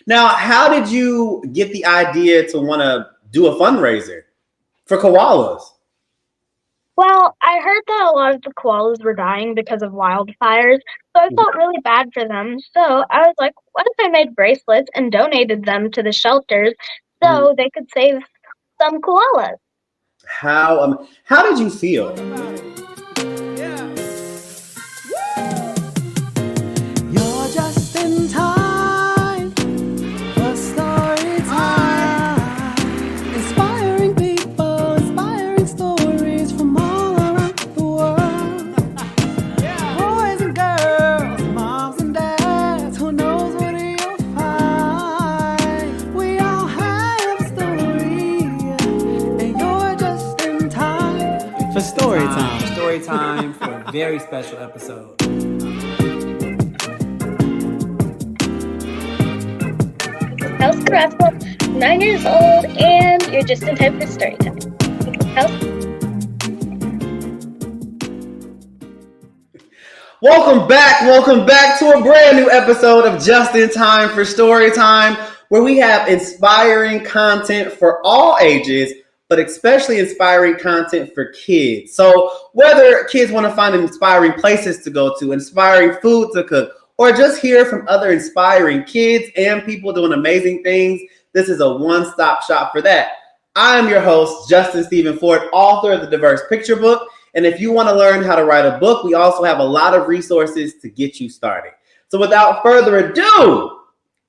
Now, how did you get the idea to want to do a fundraiser for koalas? Well, I heard that a lot of the koalas were dying because of wildfires, so I felt really bad for them. So I was like, what if I made bracelets and donated them to the shelters Mhm. so they could save some koalas? How did you feel? You're just in time for story time. Inspiring people, inspiring stories from all around the world. Boys and girls, moms and dads, who knows what you'll find. We all have a story, and you're just in time for story time. Story time for a very special episode. Kelcie Russell, 9 years old, and you're just in time for story time. Kelcie? Welcome back to a brand new episode of Just in Time for Story Time, where we have inspiring content for all ages, but especially inspiring content for kids. So whether kids want to find inspiring places to go to, inspiring food to cook, or just hear from other inspiring kids and people doing amazing things, this is a one-stop shop for that. I am your host, Justin Stephen Ford, author of the Diverse Picture Book. And if you want to learn how to write a book, we also have a lot of resources to get you started. So without further ado,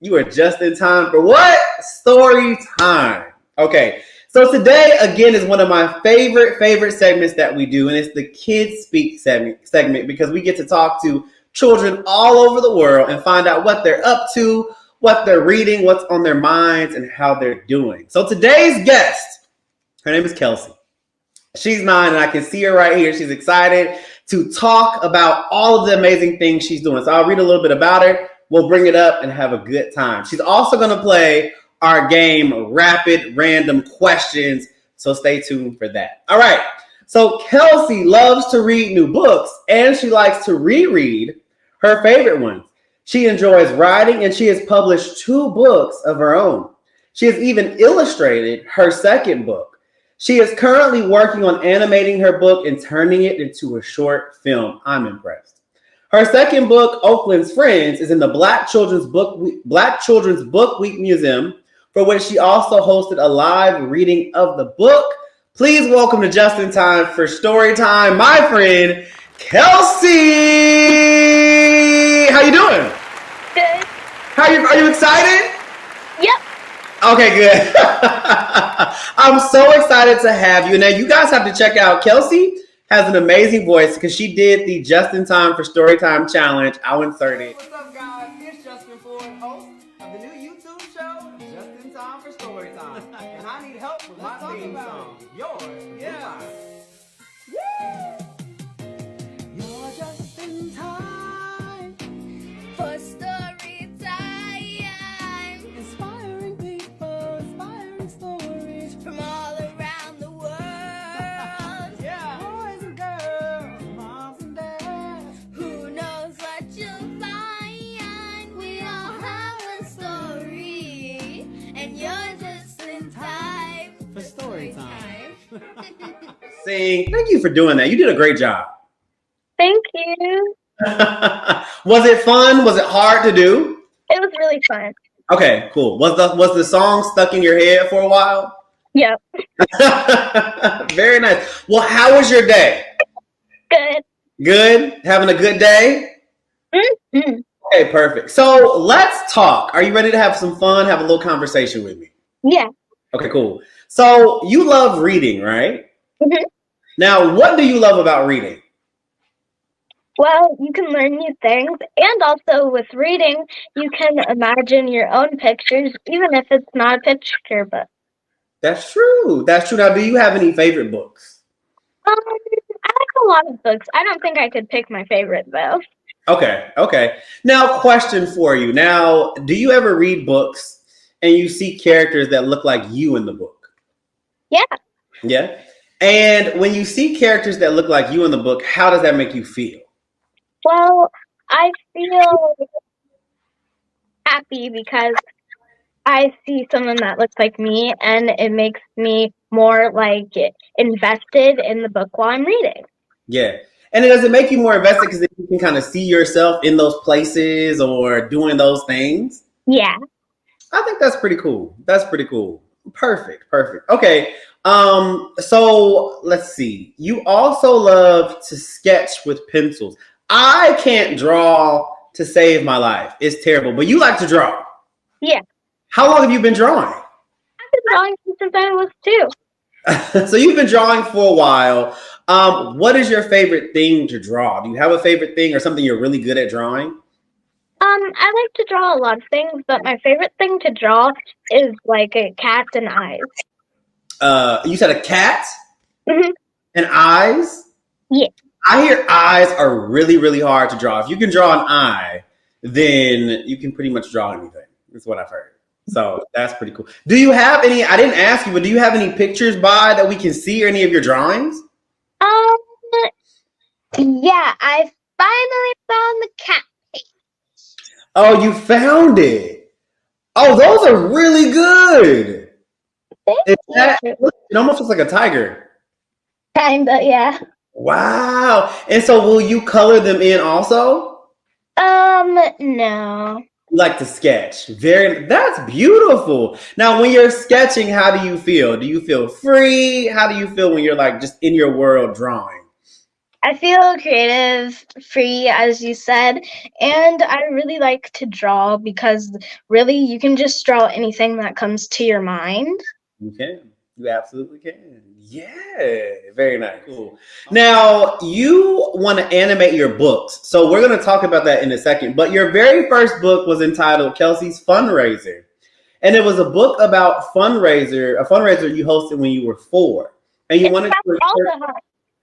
you are just in time for what? Story time. Okay, so today, again, is one of my favorite segments that we do, and it's the Kids Speak segment because we get to talk to children all over the world and find out what they're up to, what they're reading, what's on their minds, and how they're doing. So today's guest, her name is Kelcie. She's 9 and I can see her right here. She's excited to talk about all of the amazing things she's doing. So I'll read a little bit about her. We'll bring it up and have a good time. She's also going to play our game, Rapid Random Questions. So stay tuned for that. All right. So Kelcie loves to read new books and she likes to reread her favorite ones. She enjoys writing and she has published 2 books of her own. She has even illustrated her second book. She is currently working on animating her book and turning it into a short film. I'm impressed. Her second book, Oaklyn's Friends, is in the Black Children's Book Week Museum, for which she also hosted a live reading of the book. Please welcome to Just in Time for Story Time, my friend, Kelcie. How you doing? Good. Are you excited? Yep. Okay, good. I'm so excited to have you. Now, you guys have to check out Kelcie has an amazing voice because she did the Just in Time for Storytime challenge. I'll insert it. What's up, guys? It's Justin Ford, host of the new YouTube show, Just in Time for Storytime. And I need help with my theme song. Yours. Yeah. You're just in time For story time inspiring people, inspiring stories from all around the world. Yeah. boys and girls, moms and dads. Who knows what you'll find? We all have a story, and you're just in time For story time. Sing. Thank you for doing that. You did a great job. Thank you. Was it fun? Was it hard to do? It was really fun. Okay, cool. Was the song stuck in your head for a while? Yep. Very nice. Well, how was your day? Good. Good? Having a good day? Mm-hmm. Okay, perfect. So let's talk. Are you ready to have some fun? Have a little conversation with me? Yeah. Okay, cool. So you love reading, right? Mhm. Now, what do you love about reading? Well, you can learn new things, and also with reading, you can imagine your own pictures, even if it's not a picture book. That's true. That's true. Now, do you have any favorite books? I like a lot of books. I don't think I could pick my favorite, though. Okay. Now, question for you. Now, do you ever read books and you see characters that look like you in the book? Yeah. Yeah. And when you see characters that look like you in the book, how does that make you feel? Well, I feel happy because I see someone that looks like me, and it makes me more like invested in the book while I'm reading. Yeah. And it does it make you more invested because you can kind of see yourself in those places or doing those things? Yeah. I think that's pretty cool. That's pretty cool. Perfect. Perfect. Okay. So let's see. You also love to sketch with pencils. I can't draw to save my life. It's terrible. But you like to draw. Yeah. How long have you been drawing? I've been drawing since I was 2. So you've been drawing for a while. What is your favorite thing to draw? Do you have a favorite thing or something you're really good at drawing? I like to draw a lot of things, but my favorite thing to draw is like cats and eyes. You said a cat Mhm. and eyes? Yeah. I hear eyes are really, really hard to draw. If you can draw an eye, then you can pretty much draw anything. That's what I've heard. So that's pretty cool. Do you have any, I didn't ask you, but do you have any pictures by that we can see or any of your drawings? Yeah, I finally found the cat. Oh, you found it. Oh, those are really good. It almost looks like a tiger. Kinda, yeah. Wow. And so will you color them in also? No. You like to sketch. That's beautiful. Now, when you're sketching, how do you feel? Do you feel free? How do you feel when you're like just in your world drawing? I feel creative, free, as you said, and I really like to draw because really you can just draw anything that comes to your mind. You can. You absolutely can. Yeah. Very nice. Cool. Now, you want to animate your books. So we're going to talk about that in a second. But your very first book was entitled Kelcie's Fundraiser. And it was a book about a fundraiser you hosted when you were 4. And you wanted to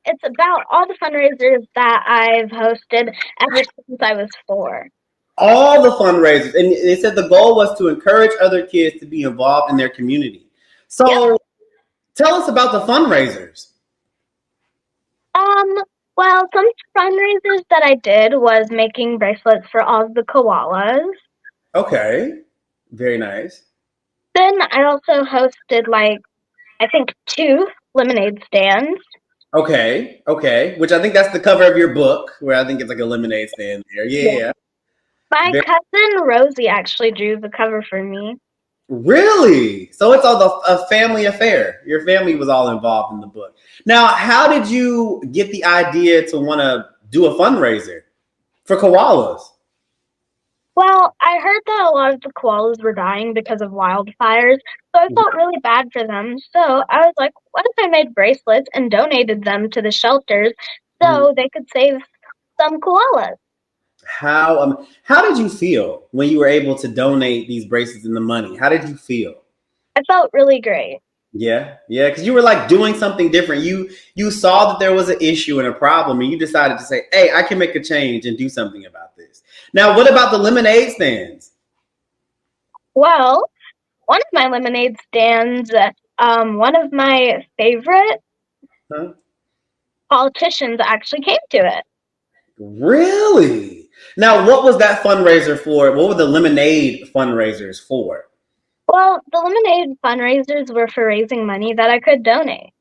It's about all the fundraisers that I've hosted ever since I was 4. all the fundraisers. And they said the goal was to encourage other kids to be involved in their community. So tell us about the fundraisers. Well, some fundraisers that I did was making bracelets for all of the koalas. Okay. Very nice. Then I also hosted I think 2 lemonade stands. Okay. Okay. Which I think that's the cover of your book, where I think it's like a lemonade stand there. Yeah. My cousin Rosie actually drew the cover for me. Really? So it's all a family affair. Your family was all involved in the book. Now, how did you get the idea to want to do a fundraiser for koalas? Well, I heard that a lot of the koalas were dying because of wildfires, so I felt really bad for them. So I was like, what if I made bracelets and donated them to the shelters so they could save some koalas? How did you feel when you were able to donate these bracelets and the money? How did you feel? I felt really great. Yeah, because you were like doing something different. You saw that there was an issue and a problem, and you decided to say, "Hey, I can make a change and do something about this." Now, what about the lemonade stands? Well, one of my lemonade stands, one of my favorite politicians actually came to it. Really? Now, what was that fundraiser for? What were the lemonade fundraisers for? Well, the lemonade fundraisers were for raising money that I could donate.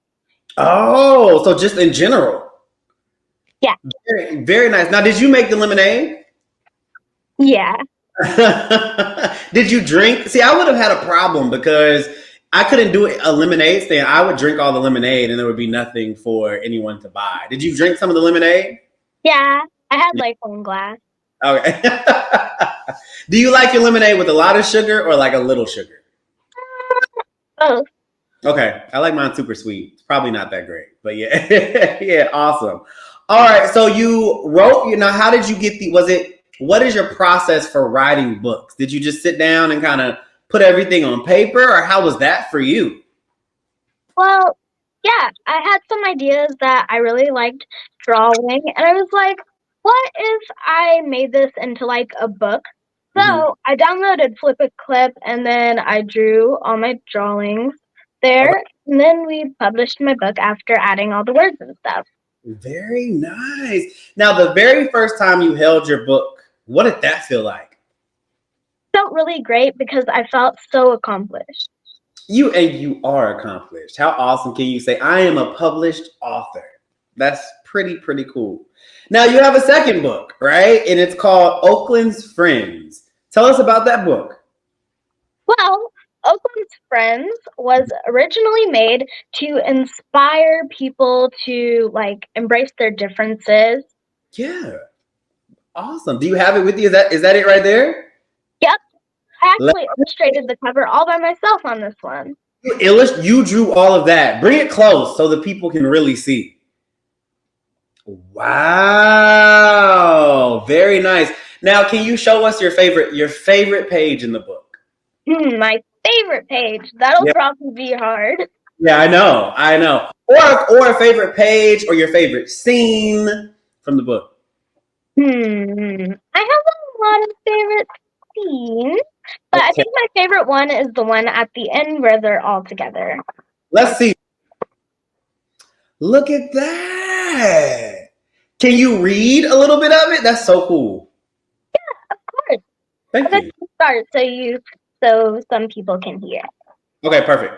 Oh, so just in general. Yeah. Very, very nice. Now, did you make the lemonade? Yeah. Did you drink? See, I would have had a problem because I couldn't do a lemonade stand. I would drink all the lemonade and there would be nothing for anyone to buy. Did you drink some of the lemonade? Yeah, I had like one glass. Okay. Do you like your lemonade with a lot of sugar or like a little sugar? Both. Okay. I like mine super sweet. It's probably not that great, but yeah. Yeah, awesome. All right. So you wrote, how did you get what is your process for writing books? Did you just sit down and kind of put everything on paper, or how was that for you? Well, yeah, I had some ideas that I really liked drawing, and I was like, what if I made this into like a book? So I downloaded Flip a Clip, and then I drew all my drawings there, and then we published my book after adding all the words and stuff. Very nice. Now, the very first time you held your book, what did that feel like? Felt really great because I felt so accomplished. You are accomplished. How awesome can you say, I am a published author? That's pretty cool. Now you have a second book, right? And it's called Oaklyn's Friends. Tell us about that book. Well, Oakland's Friends was originally made to inspire people to like embrace their differences. Yeah. Awesome. Do you have it with you? Is that it right there? Yep. I actually illustrated the cover all by myself on this one. You drew all of that. Bring it close so the people can really see. Wow. Very nice. Now, can you show us your favorite page in the book? My favorite page. That'll probably be hard. Yeah, I know. Or a favorite page or your favorite scene from the book. I have a lot of favorite scenes, but I think my favorite one is the one at the end where they're all together. Let's see. Look at that. Can you read a little bit of it? That's so cool. Yeah, of course. Thank you. Start so some people can hear. Okay, perfect.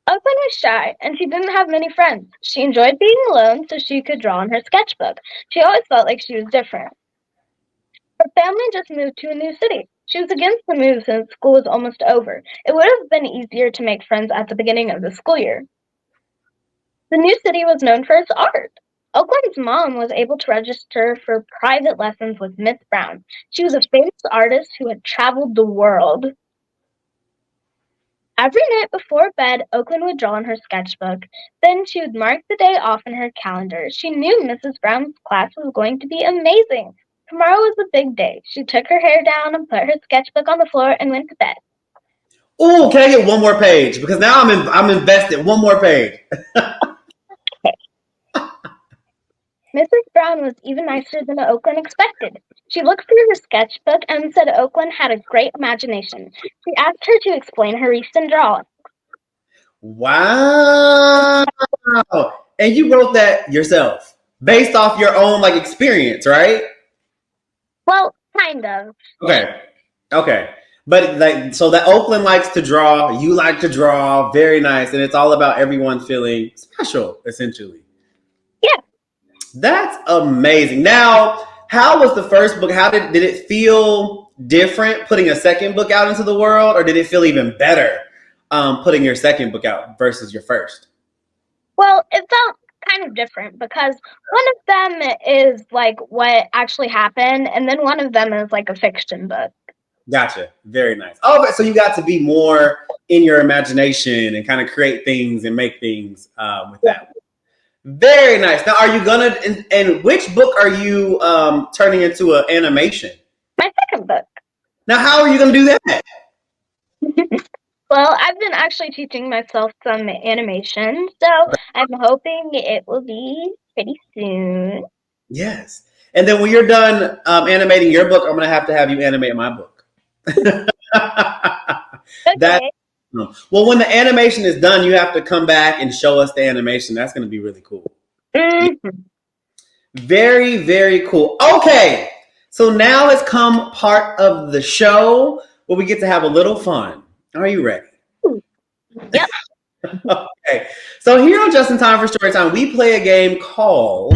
Oaklyn was shy, and she didn't have many friends. She enjoyed being alone so she could draw in her sketchbook. She always felt like she was different. Her family just moved to a new city. She was against the move since school was almost over. It would have been easier to make friends at the beginning of the school year. The new city was known for its art. Oaklyn's mom was able to register for private lessons with Miss Brown. She was a famous artist who had traveled the world. Every night before bed, Oaklyn would draw in her sketchbook. Then she would mark the day off in her calendar. She knew Mrs. Brown's class was going to be amazing. Tomorrow was a big day. She took her hair down and put her sketchbook on the floor and went to bed. Oh, can I get one more page? Because now I'm invested. One more page. Mrs. Brown was even nicer than Oaklyn expected. She looked through her sketchbook and said Oaklyn had a great imagination. She asked her to explain her recent drawing. Wow. And you wrote that yourself based off your own experience, right? Well, kind of. Okay. But so that Oaklyn likes to draw, you like to draw, very nice, and it's all about everyone feeling special, essentially. Yeah. That's amazing. Now, how was the first book? How did it feel different putting a second book out into the world, or did it feel even better putting your second book out versus your first? Well, it felt kind of different because one of them is what actually happened, and then one of them is a fiction book. Gotcha. Very nice. Oh, so you got to be more in your imagination and kind of create things and make things with that. Very nice. Now, are you gonna? And which book are you turning into an animation? My second book. Now, how are you gonna do that? Well, I've been actually teaching myself some animation, so I'm hoping it will be pretty soon. Yes. And then when you're done animating your book, I'm gonna have to have you animate my book. Okay. Well, when the animation is done, you have to come back and show us the animation. That's going to be really cool. Mm-hmm. Very, very cool. Okay. So now has come part of the show where we get to have a little fun. Are you ready? Yep. Okay. So here on Just in Time for Storytime, we play a game called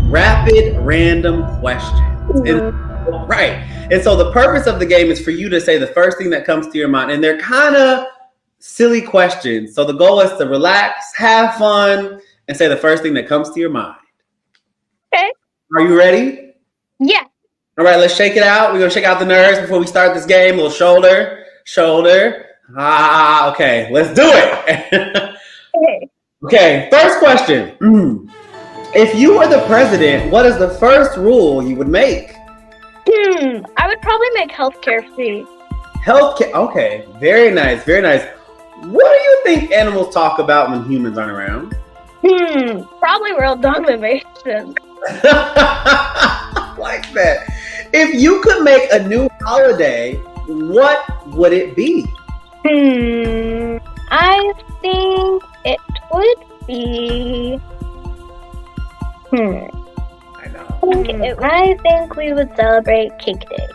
Rapid Random Questions. Right. And so the purpose of the game is for you to say the first thing that comes to your mind. And they're kind of silly questions. So the goal is to relax, have fun, and say the first thing that comes to your mind. Okay. Are you ready? Yeah. All right, let's shake it out. We're going to shake out the nerves before we start this game. A little shoulder. Okay. Let's do it. Okay. First question. If you were the president, what is the first rule you would make? I would probably make healthcare free. Healthcare. Okay. Very nice. Very nice. What do you think animals talk about when humans aren't around? Probably world domination. Like that. If you could make a new holiday, what would it be? I think it would be. I know. I think we would celebrate Cake Day.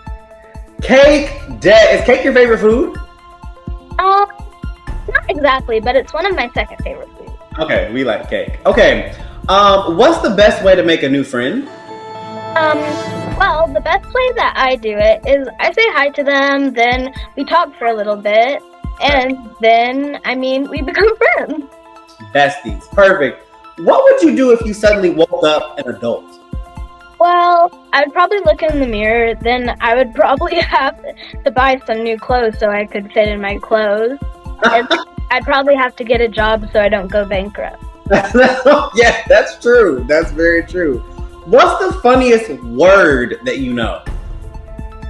Cake, is cake your favorite food? Not exactly, but it's one of my second favorite foods. Okay, we like cake. Okay, what's the best way to make a new friend? Well, the best way that I do it is I say hi to them, then we talk for a little bit, and then, we become friends. Besties, perfect. What would you do if you suddenly woke up an adult? Well, I would probably look in the mirror, then I would probably have to buy some new clothes so I could fit in my clothes. And I'd probably have to get a job so I don't go bankrupt. Yeah, that's true. That's very true. What's the funniest word that you know?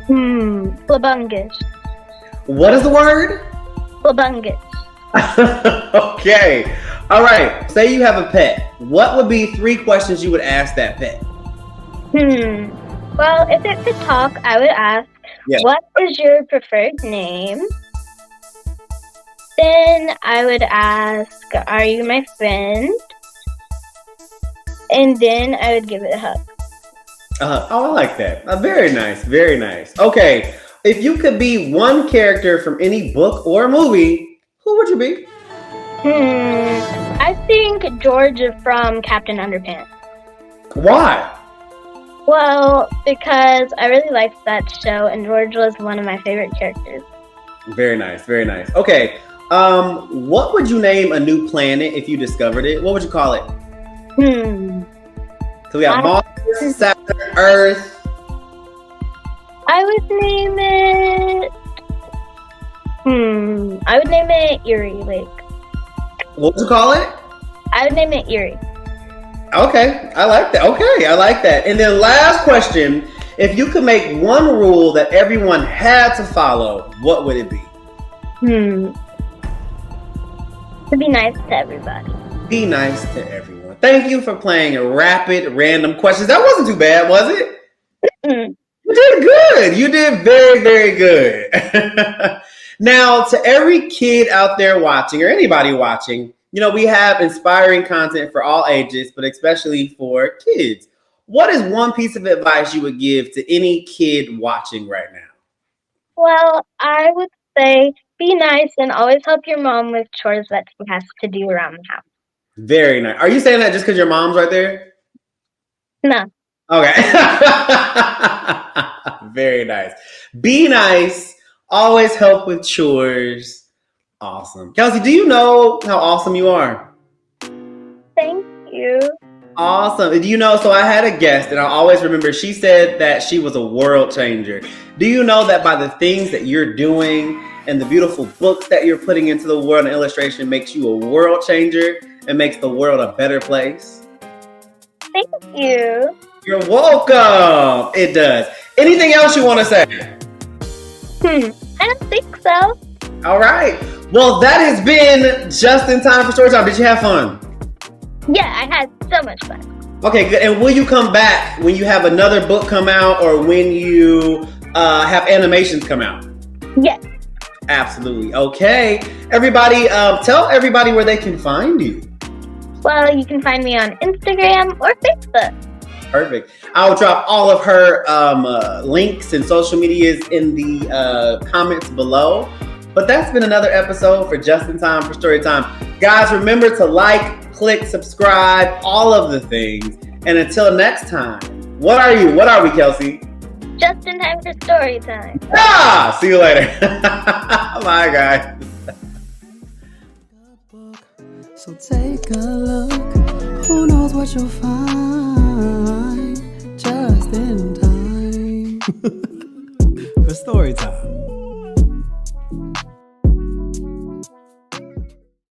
Flabungus. What is the word? Flabungus. Okay. All right. Say you have a pet. What would be 3 questions you would ask that pet? Well, if it could talk, I would ask, What is your preferred name? Then I would ask, are you my friend? And then I would give it a hug. Oh, I like that. Very nice. Very nice. Okay. If you could be one character from any book or movie, who would you be? I think George from Captain Underpants. Why? Well, because I really liked that show, and George was one of my favorite characters. Very nice. Very nice. Okay. What would you name a new planet if you discovered it? What would you call it? So we have Mars, Saturn, Earth. I would name it. I would name it Erie Lake. What would you call it? I would name it Erie. Okay, I like that. Okay, I like that. And then last question: if you could make one rule that everyone had to follow, what would it be? To be nice to everybody. Be nice to everyone. Thank you for playing rapid, random questions. That wasn't too bad, was it? You did good. You did very, very good. Now, to every kid out there watching or anybody watching, we have inspiring content for all ages, but especially for kids. What is one piece of advice you would give to any kid watching right now? Well, I would say be nice and always help your mom with chores that she has to do around the house. Very nice. Are you saying that just because your mom's right there? No. Okay. Very nice. Be nice. Always help with chores. Awesome. Kelcie, do you know how awesome you are? Thank you. Awesome. Do you know, so I had a guest and I always remember she said that she was a world changer. Do you know that by the things that you're doing and the beautiful books that you're putting into the world and illustration makes you a world changer and makes the world a better place? Thank you. You're welcome. It does. Anything else you want to say? I don't think so. All right. Well, that has been just in time for story time. Did you have fun? Yeah, I had so much fun. Okay, good. And will you come back when you have another book come out or when you have animations come out? Yes. Absolutely. Okay. Everybody, tell everybody where they can find you. Well, you can find me on Instagram or Facebook. Perfect. I'll drop all of her links and social medias in the comments below. But that's been another episode for Just in Time for Storytime. Guys, remember to like, click, subscribe, all of the things. And until next time, what are you? What are we, Kelcie? Just in time for story time. See you later. Bye, guys. So take a look. Who knows what you'll find? Just in time for story time.